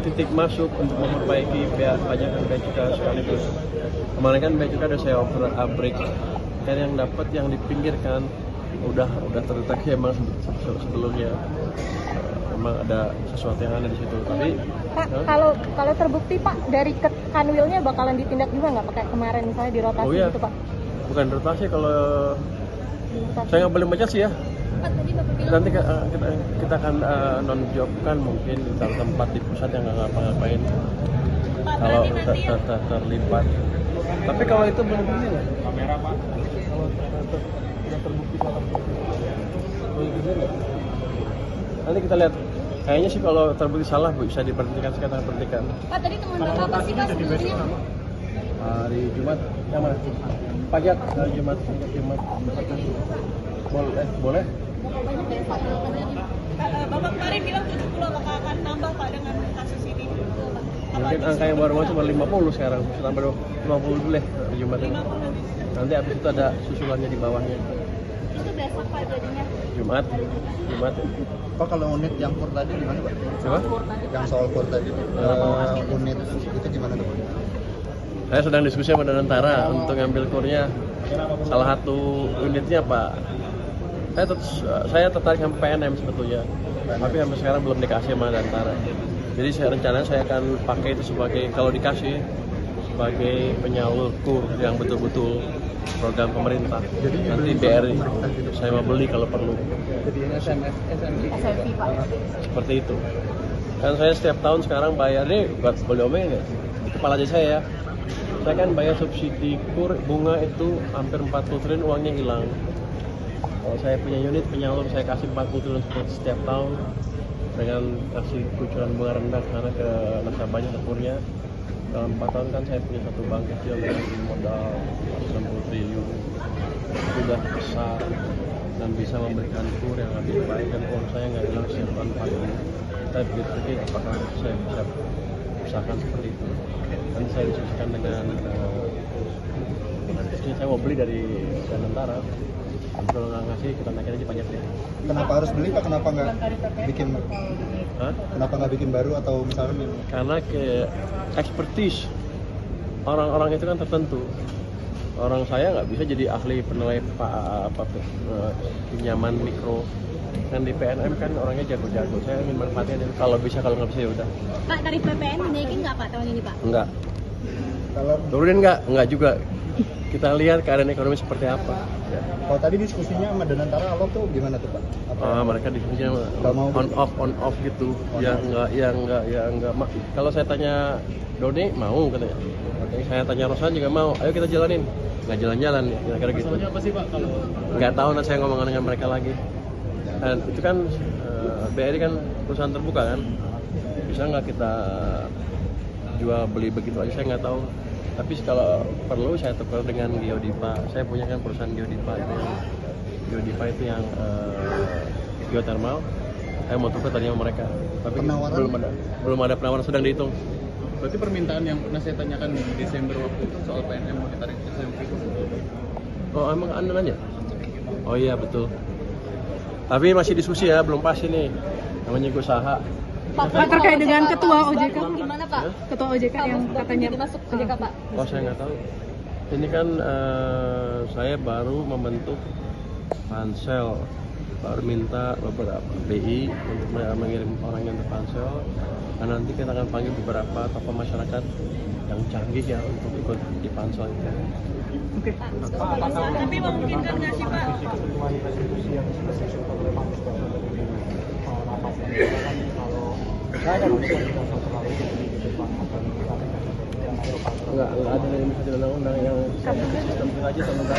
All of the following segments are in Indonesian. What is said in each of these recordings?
titik masuk untuk memperbaiki pajak dan bea cukai sekaligus. Kemarin kan bea cukai udah saya break, dan yang dapat yang dipinggirkan udah terdeteksi emang sebelumnya memang ada sesuatu yang ada di situ. Tapi Pak, kalau terbukti Pak dari kanwilnya bakalan ditindak juga nggak pakai kemarin misalnya dirotasi gitu Pak? Bukan rotasi, kalau saya nggak boleh baca sih ya. Pak, tadi Bapak bilang Nanti kita akan non-jobkan mungkin di tempat di pusat yang nggak ngapa-ngapain kalau terlibat. Tapi kalau itu belum begini lah. Kamera Pak. Kalau tidak terbukti salah boleh begini nggak? Nanti kita lihat. Kayaknya sih kalau terbukti salah bisa diberhentikan, sekarang berhentikan. Pak, tadi teman Bapak apa sih Pak sebelumnya? Hari Jumat, yang mana? Pajak hari Jumat. Boleh? Bapak kemarin bilang 70, apakah akan nambah Pak dengan kasus ini? Mungkin angka yang baru masuk baru 50 sekarang, bisa tambah 50 dulu deh hari Jumat ini. Nanti habis itu ada susulannya di bawahnya. Itu besok Pak jadinya? Jumat. Pak, kalau unit yang kur tadi gimana Pak? Coba? Yang soal kur tadi, unit itu gimana tuh Pak? Saya sedang diskusi sama Danantara untuk ngambil kurnya. Salah satu unitnya Pak. Saya tertarik sama PNM sebetulnya, tapi sampai sekarang belum dikasih sama Danantara. Jadi rencananya saya akan pakai itu sebagai, kalau dikasih, sebagai penyalur kur yang betul-betul program pemerintah. Jadi nanti BRI saya mau beli kalau perlu. Jadi SMP Pak. Seperti itu. Kan saya setiap tahun sekarang bayar nih, buat boleh omongin ya, di kepala aja saya. Saya kan bayar subsidi kur bunga itu hampir 40 triliun, uangnya hilang. Kalau saya punya unit penyalur, saya kasih 40 triliun setiap tahun dengan kasih kucuran bunga rendah karena ke nasabahnya kurnya. Dalam 4 tahun kan saya punya satu bank kecil dengan modal 60 triliun. Sudah besar dan bisa memberikan kur yang lebih baik, dan uang saya nggak hilang setiap tahun 40. Saya pikir apakah saya bisa usahakan seperti itu. Nanti saya diskusikan dengan saya mau beli dari Danantara. Kalau nggak ngasih, kita naikin aja pajaknya. Kenapa harus beli Pak? Kenapa nggak bikin? Kenapa nggak bikin baru atau misalnya? Karena expertise orang-orang itu kan tertentu. Orang saya nggak bisa jadi ahli penilai pinjaman mikro. Kan di PNM kan orangnya jago-jago. Saya ingin manfaatnya kalau bisa, kalau nggak bisa ya udah. Pak, dari PPN dinaikin nggak Pak tahun ini Pak? Enggak. Kalau Turunin nggak? Enggak juga. Kita lihat keadaan ekonomi seperti apa. Ya. kalau tadi diskusinya sama Danantara Alok tuh gimana tuh Pak? Mereka diskusinya on off gitu. Ya enggak. Kalau saya tanya Doni mau katanya. Saya tanya Rosan juga mau. Ayo kita jalanin. Nggak jalan-jalan, kira-kira gitu. Masalahnya apa sih Pak kalau? Nggak tahu, nanti saya ngomong dengan mereka lagi. Dan itu kan BRI kan perusahaan terbuka kan. Bisa nggak kita jual beli begitu aja, saya nggak tahu. Tapi kalau perlu saya tukar dengan Geodipa. Saya punya kan perusahaan Geodipa itu. Geodipa itu yang geothermal. Saya mau tukar tadi sama mereka. Tapi belum ada penawaran, sedang dihitung. Berarti permintaan yang pernah saya tanyakan di Desember waktu itu soal PNM pakai tarif SMP. Oh, emang Anda nanya? Oh iya, betul. Tapi masih diskusi ya, belum pasti nih. Namanya gue usaha. Pak, terkait dengan ketua OJK gimana Pak? Ketua OJK yang katanya masuk OJK Pak? Oh, saya nggak tahu. Ini kan saya baru membentuk pansel, baru minta beberapa BI untuk mengirim orangnya ke pansel. Dan nanti kita akan panggil beberapa tokoh masyarakat yang canggih ya untuk ikut di pansel itu. Oke. Tapi memungkinkan nggak sih Pak? Enggak ada yang bisa undang-undang yang sistem kita aja sama.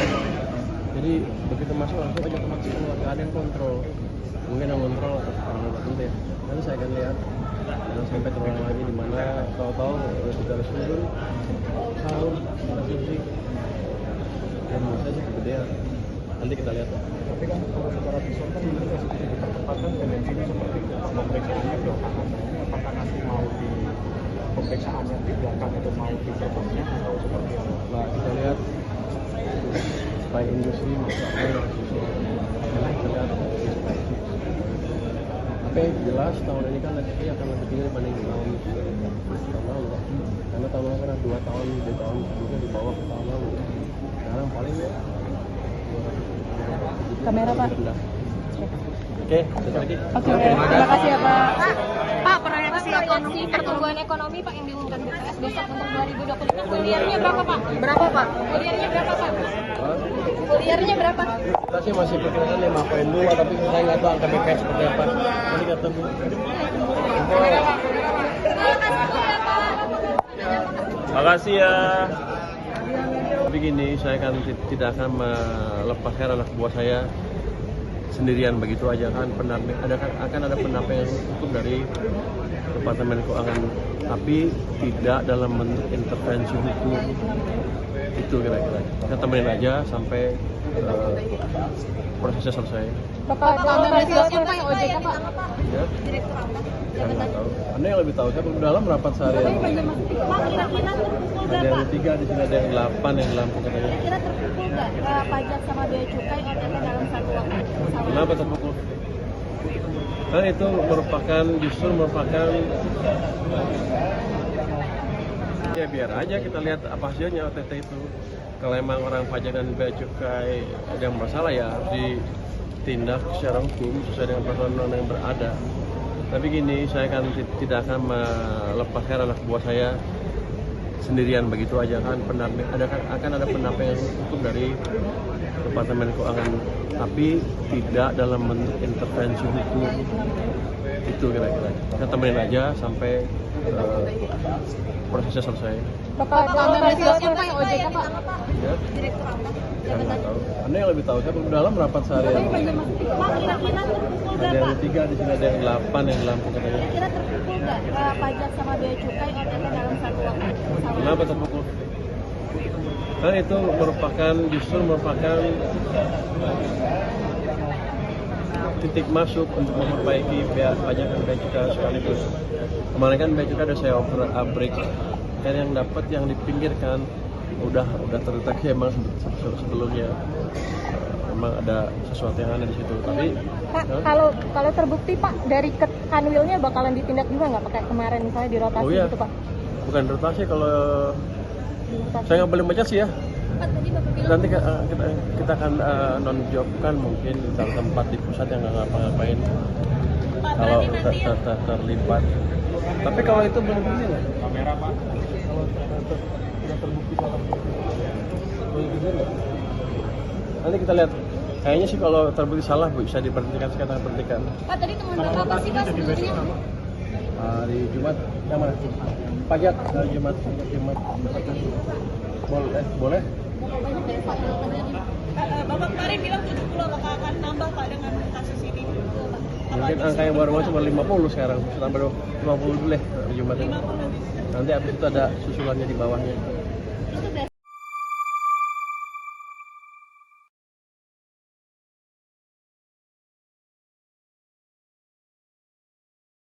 Jadi begitu masuk langsung aja otomatis, nggak ada yang kontrol. Mungkin yang kontrol atau orang tertentu ya. Nanti saya akan lihat. Jangan sampai terulang lagi di mana tahu-tahu sudah turun sahur resolusi yang menurut saya sih kegedean. Nanti kita lihat. Tapi kan kalau secara visual kan ini ditempatkan tendensinya seperti itu. Pemeriksaannya di apakah nanti mau di pemeriksaannya di belakang atau mau di depannya atau seperti apa? Nah, kita lihat supaya industri masuknya kita lihat tapi jelas tahun ini kan lagi akan lebih tinggi dibanding tahun 2 tahun sebelumnya di bawah ke tahun lalu. Sekarang paling ya 200. Kamera, Pak. Oke, satu lagi. Oke, terima kasih ya Pak. Pak, proyeksi Proyeksi pertumbuhan ekonomi Pak yang diumumkan BPS besok untuk 2025 kuliahnya berapa Pak? berapa Pak? Kuliahnya berapa Pak? Hah? Kuliahnya berapa? Kita sih masih perkirakan 5,2, tapi saya nggak tahu angka BPS seperti apa. Nanti kita tunggu. Makasih ya. Begini, saya tidak akan melepaskan anak buah saya sendirian begitu aja kan. Akan ada pendampingan hukum dari Departemen Keuangan, tapi tidak dalam bentuk intervensi hukum. Itu kira-kira. Kita temenin aja sampai prosesnya selesai. Bapak ada presiden Pak OJK Pak. Ya? Saya nggak tahu. Anda yang lebih tahu. Saya belum dalam rapat seharian. Pak, kira-kira terpukul Ada yang 3 di sini, ada yang 8 yang di Lampung katanya. Kira-kira terpukul nggak pajak sama bea cukai OTT dalam satu waktu? Kenapa terpukul? Kan itu justru merupakan ya biar aja kita lihat apa hasilnya OTT itu. Kalau emang orang pajak dan bea cukai ada yang masalah ya harus ditindak secara hukum sesuai dengan peraturan yang berada. Tapi gini, saya tidak akan melepaskan anak buah saya sendirian begitu aja kan. Akan ada pendampingan hukum dari Departemen Keuangan, tapi tidak dalam bentuk intervensi hukum. Itu kira-kira. Kita temenin aja sampai prosesnya selesai. Bapak ada presiden Pak OJK Pak. Ya? Saya nggak tahu. Anda yang lebih tahu. Saya belum dalam rapat seharian. Pak, kira-kira terpukul Ada nggak yang Pak? 3 di sini, ada yang 8 yang di Lampung katanya. Kira-kira terpukul nggak pajak sama bea cukai OTT dalam satu waktu? Kenapa terpukul? Kan itu justru merupakan titik masuk untuk memperbaiki pajak dan bea cukai sekaligus. Kemarin kan bea cukai ada saya break, kan yang dapat yang dipinggirkan udah terdeteksi emang sebelumnya memang ada sesuatu yang aneh di situ. Tapi Pak, kalau terbukti Pak dari kanwilnya bakalan ditindak juga nggak pakai kemarin misalnya dirotasi oh iya, gitu Pak? bukan rotasi kalau saya nggak boleh baca sih ya. Pak, tadi Bapak bilang Nanti kita akan non job kan mungkin dalam tempat di pusat yang nggak ngapa-ngapain kalau terlibat. Tapi kalau itu belum ini lah. Kamera Pak. Kalau tidak terbukti salah, boleh begini nggak? Nanti kita lihat. Kayaknya sih kalau terbukti salah bisa diberhentikan sekarang berhentikan. Pak, tadi teman Bapak apa sih Pak sebenarnya? Hari Jumat yang mana? Pajak hari Jumat. Boleh? Bapak kemarin bilang 70, apakah akan nambah Pak dengan kasus ini? Mungkin angka yang baru masuk 50 sekarang, bisa tambah 50 dulu deh hari Jumat ini. Nanti abis itu ada susulannya di bawahnya. Itu